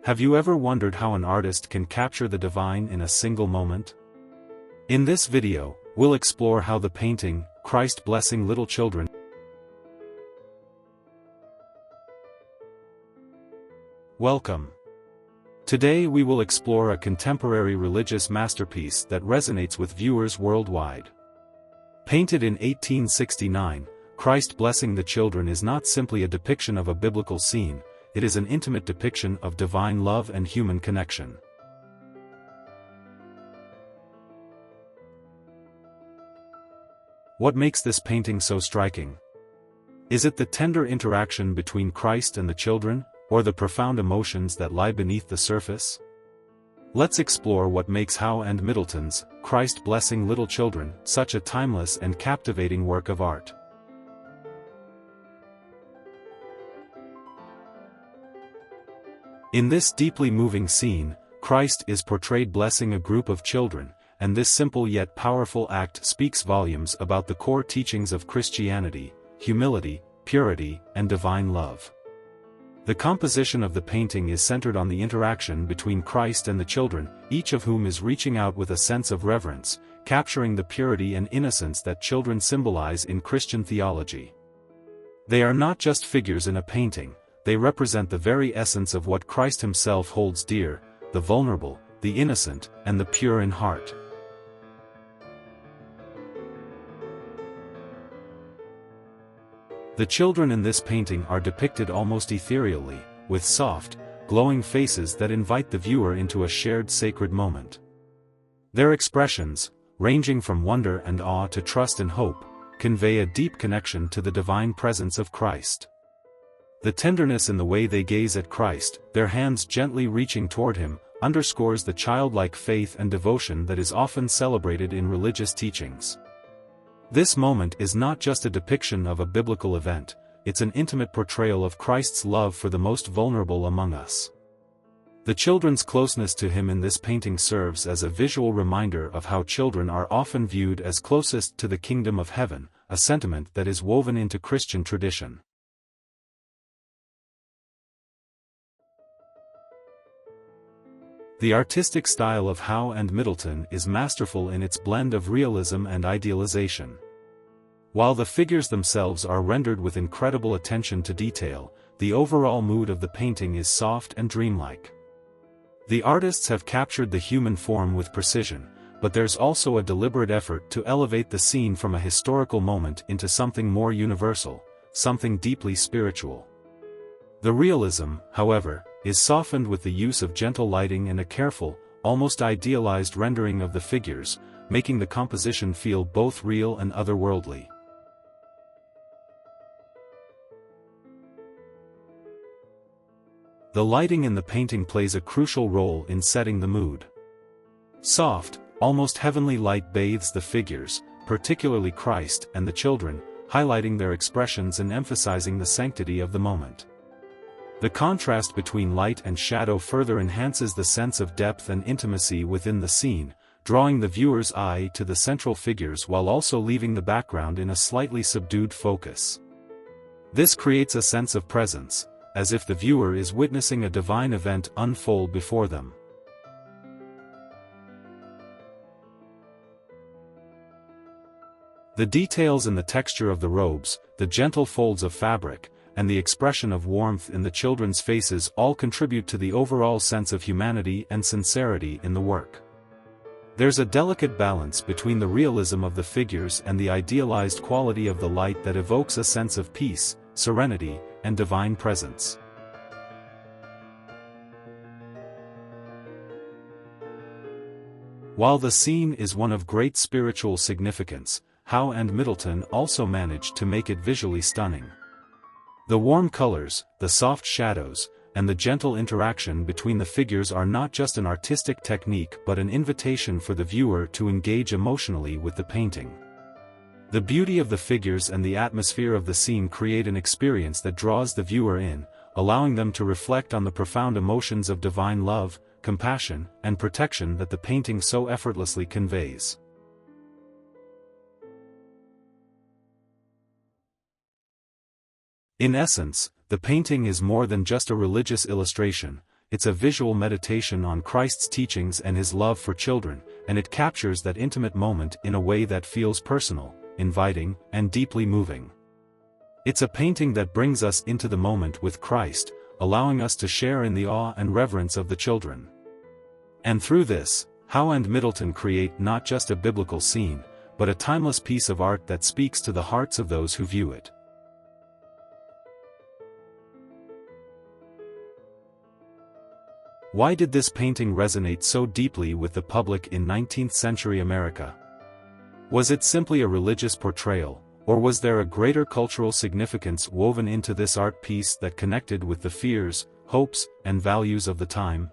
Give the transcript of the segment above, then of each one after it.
Have you ever wondered how an artist can capture the divine in a single moment? In this video, we'll explore how the painting, Christ Blessing Little Children. Welcome. Today we will explore a contemporary religious masterpiece that resonates with viewers worldwide. Painted in 1869, Christ Blessing the Children is not simply a depiction of a biblical scene, it is an intimate depiction of divine love and human connection. What makes this painting so striking? Is it the tender interaction between Christ and the children, or the profound emotions that lie beneath the surface? Let's explore what makes Howe and Middleton's Christ Blessing Little Children such a timeless and captivating work of art. In this deeply moving scene, Christ is portrayed blessing a group of children, and this simple yet powerful act speaks volumes about the core teachings of Christianity: humility, purity, and divine love. The composition of the painting is centered on the interaction between Christ and the children, each of whom is reaching out with a sense of reverence, capturing the purity and innocence that children symbolize in Christian theology. They are not just figures in a painting, they represent the very essence of what Christ himself holds dear: the vulnerable, the innocent, and the pure in heart. The children in this painting are depicted almost ethereally, with soft, glowing faces that invite the viewer into a shared sacred moment. Their expressions, ranging from wonder and awe to trust and hope, convey a deep connection to the divine presence of Christ. The tenderness in the way they gaze at Christ, their hands gently reaching toward him, underscores the childlike faith and devotion that is often celebrated in religious teachings. This moment is not just a depiction of a biblical event, it's an intimate portrayal of Christ's love for the most vulnerable among us. The children's closeness to him in this painting serves as a visual reminder of how children are often viewed as closest to the kingdom of heaven, a sentiment that is woven into Christian tradition. The artistic style of Howe and Middleton is masterful in its blend of realism and idealization. While the figures themselves are rendered with incredible attention to detail, the overall mood of the painting is soft and dreamlike. The artists have captured the human form with precision, but there's also a deliberate effort to elevate the scene from a historical moment into something more universal, something deeply spiritual. The realism, however, is softened with the use of gentle lighting and a careful, almost idealized rendering of the figures, making the composition feel both real and otherworldly. The lighting in the painting plays a crucial role in setting the mood. Soft, almost heavenly light bathes the figures, particularly Christ and the children, highlighting their expressions and emphasizing the sanctity of the moment. The contrast between light and shadow further enhances the sense of depth and intimacy within the scene, drawing the viewer's eye to the central figures while also leaving the background in a slightly subdued focus. This creates a sense of presence, as if the viewer is witnessing a divine event unfold before them. The details in the texture of the robes, the gentle folds of fabric, and the expression of warmth in the children's faces all contribute to the overall sense of humanity and sincerity in the work. There's a delicate balance between the realism of the figures and the idealized quality of the light that evokes a sense of peace, serenity, and divine presence. While the scene is one of great spiritual significance, Howe and Middleton also managed to make it visually stunning. The warm colors, the soft shadows, and the gentle interaction between the figures are not just an artistic technique but an invitation for the viewer to engage emotionally with the painting. The beauty of the figures and the atmosphere of the scene create an experience that draws the viewer in, allowing them to reflect on the profound emotions of divine love, compassion, and protection that the painting so effortlessly conveys. In essence, the painting is more than just a religious illustration, it's a visual meditation on Christ's teachings and his love for children, and it captures that intimate moment in a way that feels personal, inviting, and deeply moving. It's a painting that brings us into the moment with Christ, allowing us to share in the awe and reverence of the children. And through this, Howe and Middleton create not just a biblical scene, but a timeless piece of art that speaks to the hearts of those who view it. Why did this painting resonate so deeply with the public in 19th-century America? Was it simply a religious portrayal, or was there a greater cultural significance woven into this art piece that connected with the fears, hopes, and values of the time?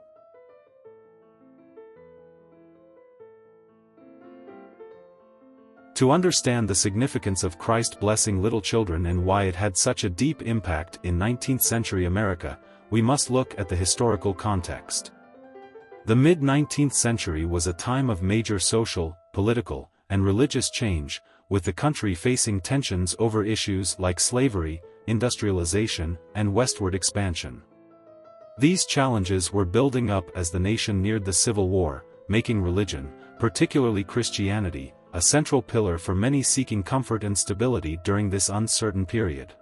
To understand the significance of Christ blessing little children and why it had such a deep impact in 19th-century America, we must look at the historical context. The mid-19th century was a time of major social, political, and religious change, with the country facing tensions over issues like slavery, industrialization, and westward expansion. These challenges were building up as the nation neared the Civil War, making religion, particularly Christianity, a central pillar for many seeking comfort and stability during this uncertain period.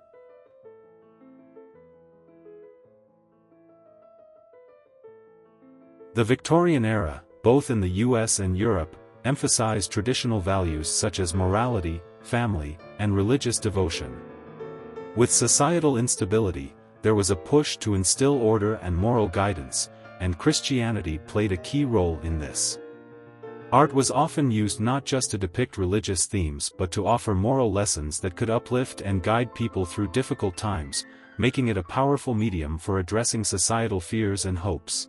The Victorian era, both in the US and Europe, emphasized traditional values such as morality, family, and religious devotion. With societal instability, there was a push to instill order and moral guidance, and Christianity played a key role in this. Art was often used not just to depict religious themes but to offer moral lessons that could uplift and guide people through difficult times, making it a powerful medium for addressing societal fears and hopes.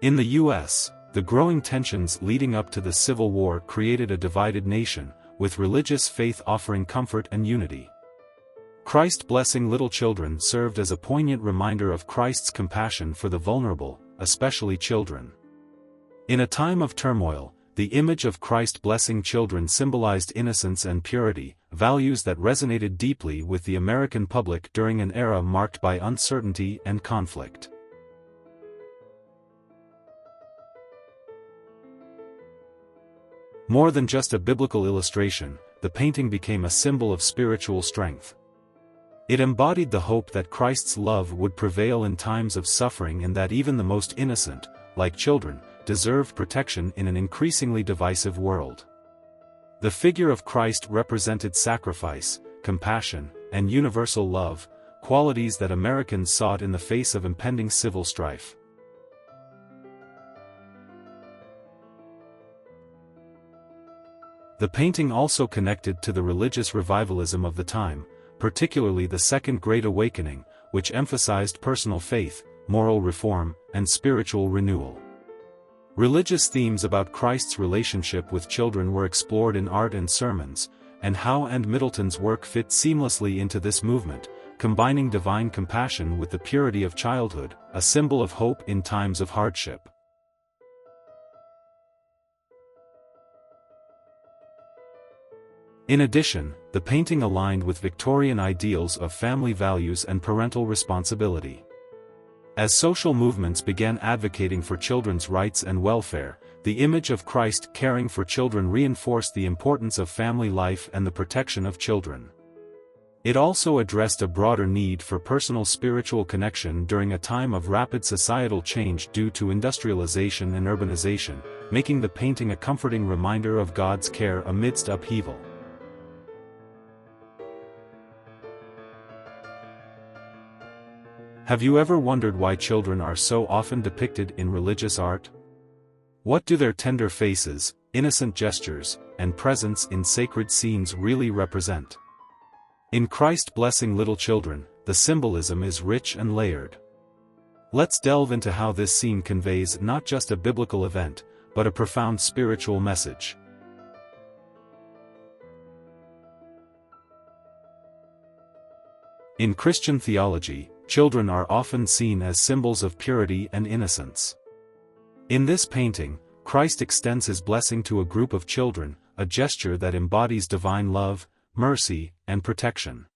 In the US, the growing tensions leading up to the Civil War created a divided nation, with religious faith offering comfort and unity. Christ blessing little children served as a poignant reminder of Christ's compassion for the vulnerable, especially children. In a time of turmoil, the image of Christ blessing children symbolized innocence and purity, values that resonated deeply with the American public during an era marked by uncertainty and conflict. More than just a biblical illustration, the painting became a symbol of spiritual strength. It embodied the hope that Christ's love would prevail in times of suffering and that even the most innocent, like children, deserved protection in an increasingly divisive world. The figure of Christ represented sacrifice, compassion, and universal love, qualities that Americans sought in the face of impending civil strife. The painting also connected to the religious revivalism of the time, particularly the Second Great Awakening, which emphasized personal faith, moral reform, and spiritual renewal. Religious themes about Christ's relationship with children were explored in art and sermons, and Howe and Middleton's work fit seamlessly into this movement, combining divine compassion with the purity of childhood, a symbol of hope in times of hardship. In addition, the painting aligned with Victorian ideals of family values and parental responsibility. As social movements began advocating for children's rights and welfare, the image of Christ caring for children reinforced the importance of family life and the protection of children. It also addressed a broader need for personal spiritual connection during a time of rapid societal change due to industrialization and urbanization, making the painting a comforting reminder of God's care amidst upheaval. Have you ever wondered why children are so often depicted in religious art? What do their tender faces, innocent gestures, and presence in sacred scenes really represent? In Christ blessing little children, the symbolism is rich and layered. Let's delve into how this scene conveys not just a biblical event, but a profound spiritual message. In Christian theology, children are often seen as symbols of purity and innocence. In this painting, Christ extends his blessing to a group of children, a gesture that embodies divine love, mercy, and protection.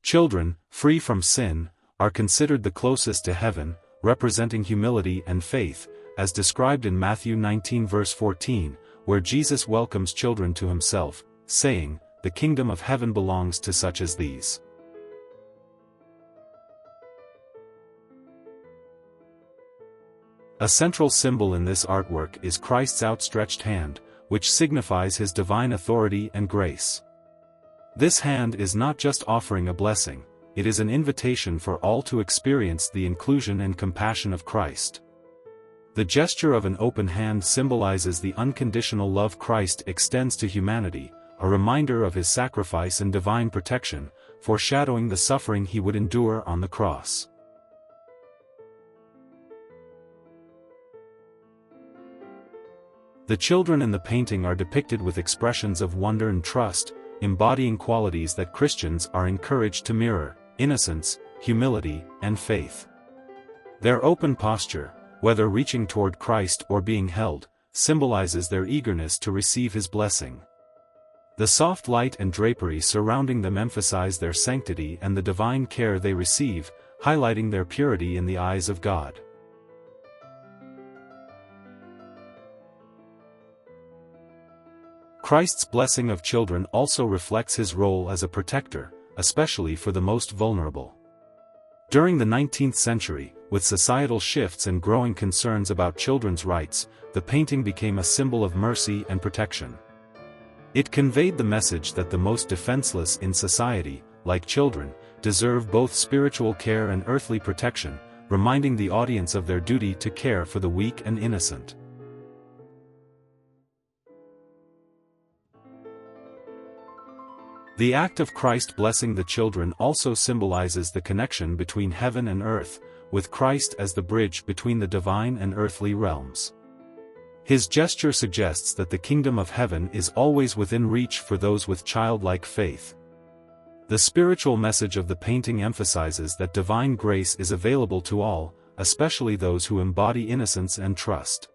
Children, free from sin, are considered the closest to heaven, representing humility and faith, as described in Matthew 19 verse 14, where Jesus welcomes children to himself, saying, "The kingdom of heaven belongs to such as these." A central symbol in this artwork is Christ's outstretched hand, which signifies his divine authority and grace. This hand is not just offering a blessing, it is an invitation for all to experience the inclusion and compassion of Christ. The gesture of an open hand symbolizes the unconditional love Christ extends to humanity, a reminder of his sacrifice and divine protection, foreshadowing the suffering he would endure on the cross. The children in the painting are depicted with expressions of wonder and trust, embodying qualities that Christians are encouraged to mirror: innocence, humility, and faith. Their open posture, whether reaching toward Christ or being held, symbolizes their eagerness to receive his blessing. The soft light and drapery surrounding them emphasize their sanctity and the divine care they receive, highlighting their purity in the eyes of God. Christ's blessing of children also reflects his role as a protector, especially for the most vulnerable. During the 19th century, with societal shifts and growing concerns about children's rights, the painting became a symbol of mercy and protection. It conveyed the message that the most defenseless in society, like children, deserve both spiritual care and earthly protection, reminding the audience of their duty to care for the weak and innocent. The act of Christ blessing the children also symbolizes the connection between heaven and earth, with Christ as the bridge between the divine and earthly realms. His gesture suggests that the kingdom of heaven is always within reach for those with childlike faith. The spiritual message of the painting emphasizes that divine grace is available to all, especially those who embody innocence and trust.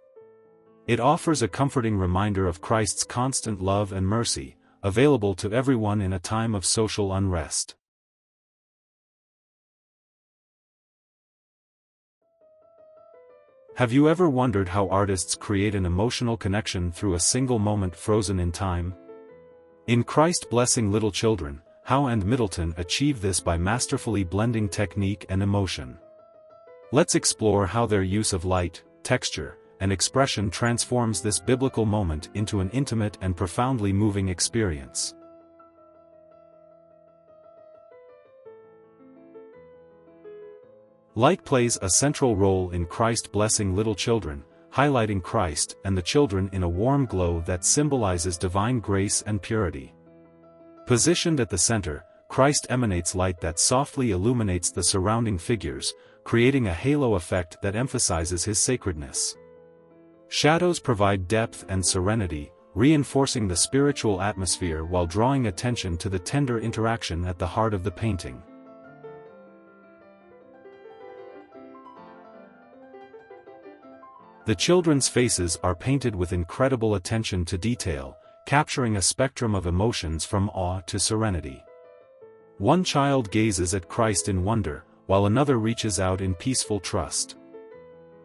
It offers a comforting reminder of Christ's constant love and mercy, available to everyone in a time of social unrest. Have you ever wondered how artists create an emotional connection through a single moment frozen in time? In Christ Blessing Little Children, Howe and Middleton achieve this by masterfully blending technique and emotion. Let's explore how their use of light, texture, and expression transforms this biblical moment into an intimate and profoundly moving experience. Light plays a central role in Christ Blessing Little Children, highlighting Christ and the children in a warm glow that symbolizes divine grace and purity. Positioned at the center, Christ emanates light that softly illuminates the surrounding figures, creating a halo effect that emphasizes his sacredness. Shadows provide depth and serenity, reinforcing the spiritual atmosphere while drawing attention to the tender interaction at the heart of the painting. The children's faces are painted with incredible attention to detail, capturing a spectrum of emotions from awe to serenity. One child gazes at Christ in wonder, while another reaches out in peaceful trust.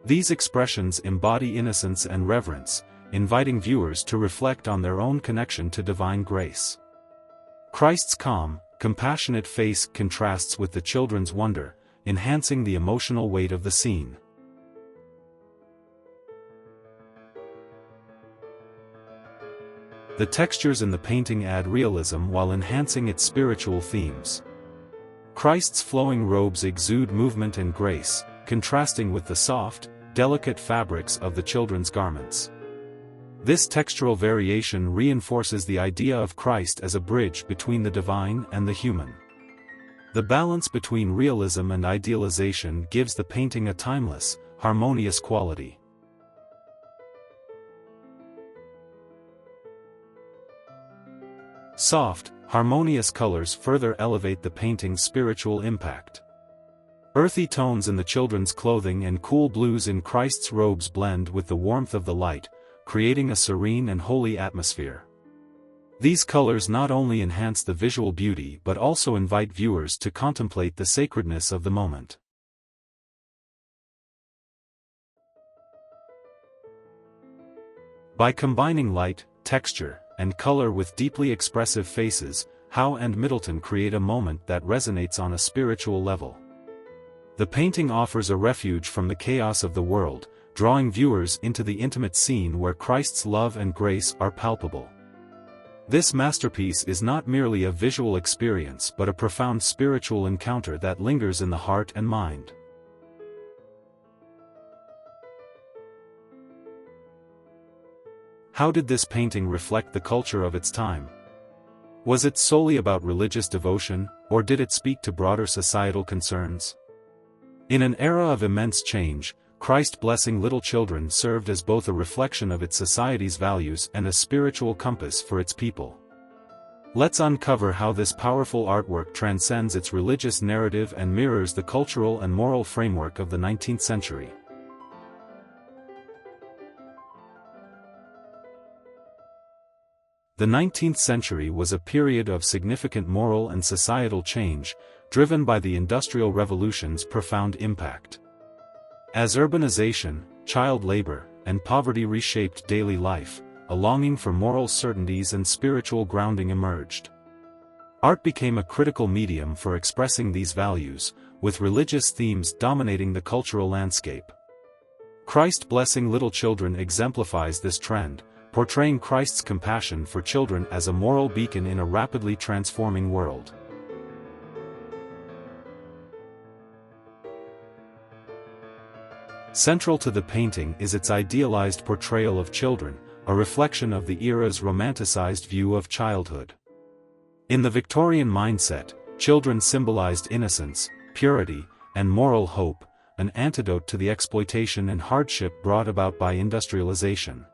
These expressions embody innocence and reverence, inviting viewers to reflect on their own connection to divine grace. Christ's calm, compassionate face contrasts with the children's wonder, enhancing the emotional weight of the scene. The textures in the painting add realism while enhancing its spiritual themes. Christ's flowing robes exude movement and grace, contrasting with the soft, delicate fabrics of the children's garments. This textural variation reinforces the idea of Christ as a bridge between the divine and the human. The balance between realism and idealization gives the painting a timeless, harmonious quality. Soft, harmonious colors further elevate the painting's spiritual impact. Earthy tones in the children's clothing and cool blues in Christ's robes blend with the warmth of the light, creating a serene and holy atmosphere. These colors not only enhance the visual beauty but also invite viewers to contemplate the sacredness of the moment. By combining light, texture, and color with deeply expressive faces, Howe and Middleton create a moment that resonates on a spiritual level. The painting offers a refuge from the chaos of the world, drawing viewers into the intimate scene where Christ's love and grace are palpable. This masterpiece is not merely a visual experience but a profound spiritual encounter that lingers in the heart and mind. How did this painting reflect the culture of its time? Was it solely about religious devotion, or did it speak to broader societal concerns? In an era of immense change, Christ blessing little children served as both a reflection of its society's values and a spiritual compass for its people. Let's uncover how this powerful artwork transcends its religious narrative and mirrors the cultural and moral framework of the 19th century. The 19th century was a period of significant moral and societal change, driven by the Industrial Revolution's profound impact. As urbanization, child labor, and poverty reshaped daily life, a longing for moral certainties and spiritual grounding emerged. Art became a critical medium for expressing these values, with religious themes dominating the cultural landscape. Christ blessing little children exemplifies this trend, portraying Christ's compassion for children as a moral beacon in a rapidly transforming world. Central to the painting is its idealized portrayal of children, a reflection of the era's romanticized view of childhood. In the Victorian mindset, children symbolized innocence, purity, and moral hope, an antidote to the exploitation and hardship brought about by industrialization.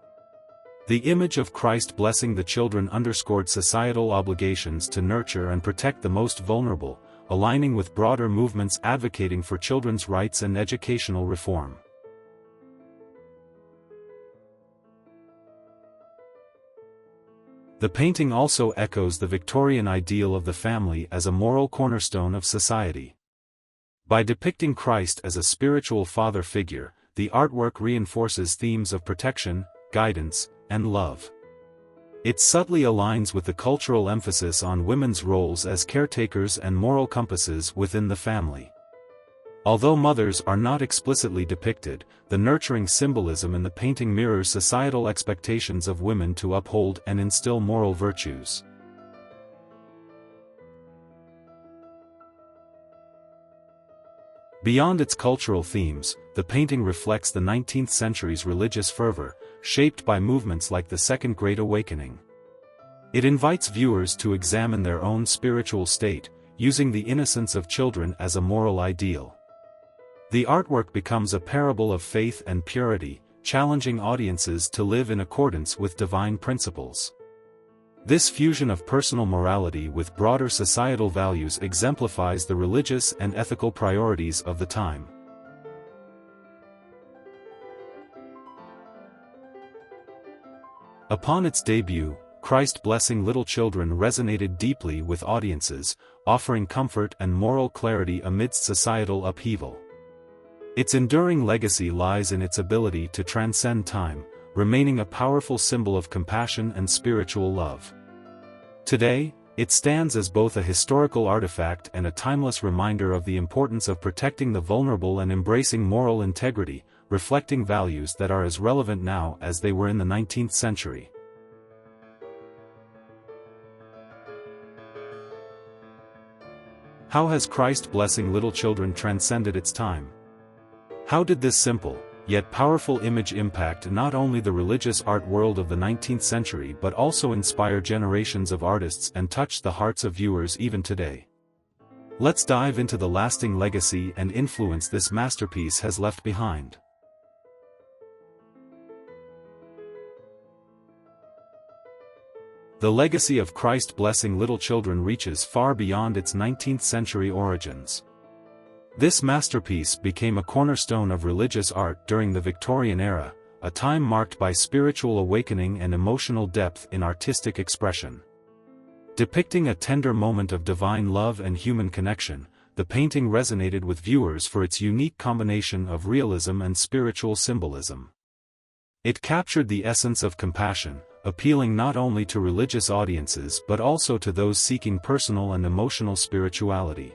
The image of Christ blessing the children underscored societal obligations to nurture and protect the most vulnerable, aligning with broader movements advocating for children's rights and educational reform. The painting also echoes the Victorian ideal of the family as a moral cornerstone of society. By depicting Christ as a spiritual father figure, the artwork reinforces themes of protection, guidance, and love. It subtly aligns with the cultural emphasis on women's roles as caretakers and moral compasses within the family. Although mothers are not explicitly depicted, the nurturing symbolism in the painting mirrors societal expectations of women to uphold and instill moral virtues. Beyond its cultural themes, the painting reflects the 19th century's religious fervor, shaped by movements like the Second Great Awakening. It invites viewers to examine their own spiritual state, using the innocence of children as a moral ideal. The artwork becomes a parable of faith and purity, challenging audiences to live in accordance with divine principles. This fusion of personal morality with broader societal values exemplifies the religious and ethical priorities of the time. Upon its debut, Christ blessing little children resonated deeply with audiences, offering comfort and moral clarity amidst societal upheaval. Its enduring legacy lies in its ability to transcend time, remaining a powerful symbol of compassion and spiritual love. Today, it stands as both a historical artifact and a timeless reminder of the importance of protecting the vulnerable and embracing moral integrity, reflecting values that are as relevant now as they were in the 19th century. How has Christ blessing little children transcended its time? How did this simple, yet powerful image impact not only the religious art world of the 19th century but also inspire generations of artists and touch the hearts of viewers even today? Let's dive into the lasting legacy and influence this masterpiece has left behind. The legacy of Christ blessing little children reaches far beyond its 19th century origins. This masterpiece became a cornerstone of religious art during the Victorian era, a time marked by spiritual awakening and emotional depth in artistic expression. Depicting a tender moment of divine love and human connection, the painting resonated with viewers for its unique combination of realism and spiritual symbolism. It captured the essence of compassion, appealing not only to religious audiences but also to those seeking personal and emotional spirituality.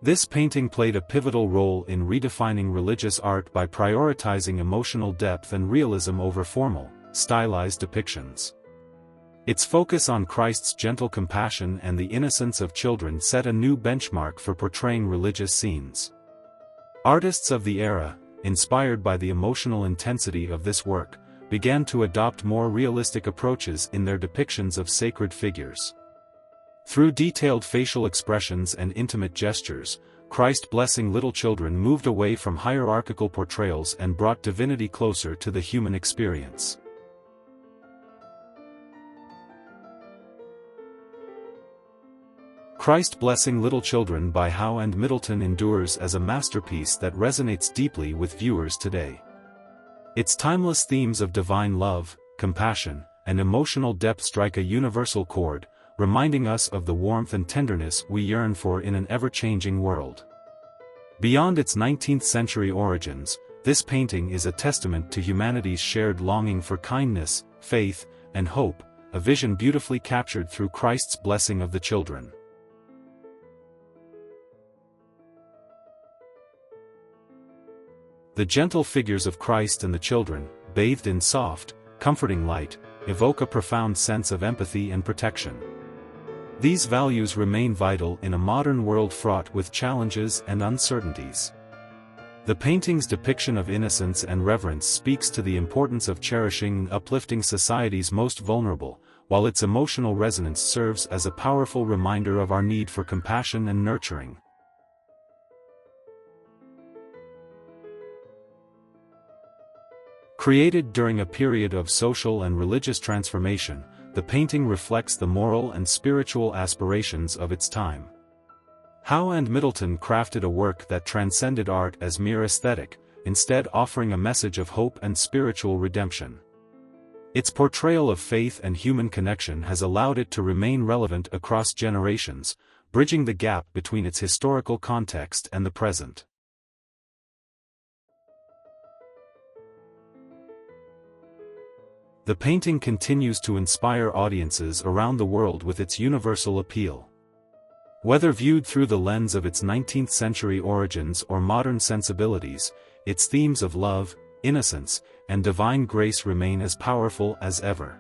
This painting played a pivotal role in redefining religious art by prioritizing emotional depth and realism over formal, stylized depictions. Its focus on Christ's gentle compassion and the innocence of children set a new benchmark for portraying religious scenes. Artists of the era, inspired by the emotional intensity of this work, began to adopt more realistic approaches in their depictions of sacred figures. Through detailed facial expressions and intimate gestures, Christ blessing little children moved away from hierarchical portrayals and brought divinity closer to the human experience. Christ Blessing Little Children by Howe and Middleton endures as a masterpiece that resonates deeply with viewers today. Its timeless themes of divine love, compassion, and emotional depth strike a universal chord, reminding us of the warmth and tenderness we yearn for in an ever-changing world. Beyond its 19th-century origins, this painting is a testament to humanity's shared longing for kindness, faith, and hope, a vision beautifully captured through Christ's blessing of the children. The gentle figures of Christ and the children, bathed in soft, comforting light, evoke a profound sense of empathy and protection. These values remain vital in a modern world fraught with challenges and uncertainties. The painting's depiction of innocence and reverence speaks to the importance of cherishing and uplifting society's most vulnerable, while its emotional resonance serves as a powerful reminder of our need for compassion and nurturing. Created during a period of social and religious transformation, the painting reflects the moral and spiritual aspirations of its time. Howe and Middleton crafted a work that transcended art as mere aesthetic, instead offering a message of hope and spiritual redemption. Its portrayal of faith and human connection has allowed it to remain relevant across generations, bridging the gap between its historical context and the present. The painting continues to inspire audiences around the world with its universal appeal. Whether viewed through the lens of its 19th-century origins or modern sensibilities, its themes of love, innocence, and divine grace remain as powerful as ever.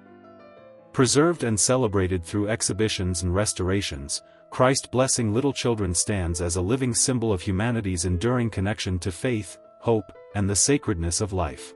Preserved and celebrated through exhibitions and restorations, Christ Blessing Little Children stands as a living symbol of humanity's enduring connection to faith, hope, and the sacredness of life.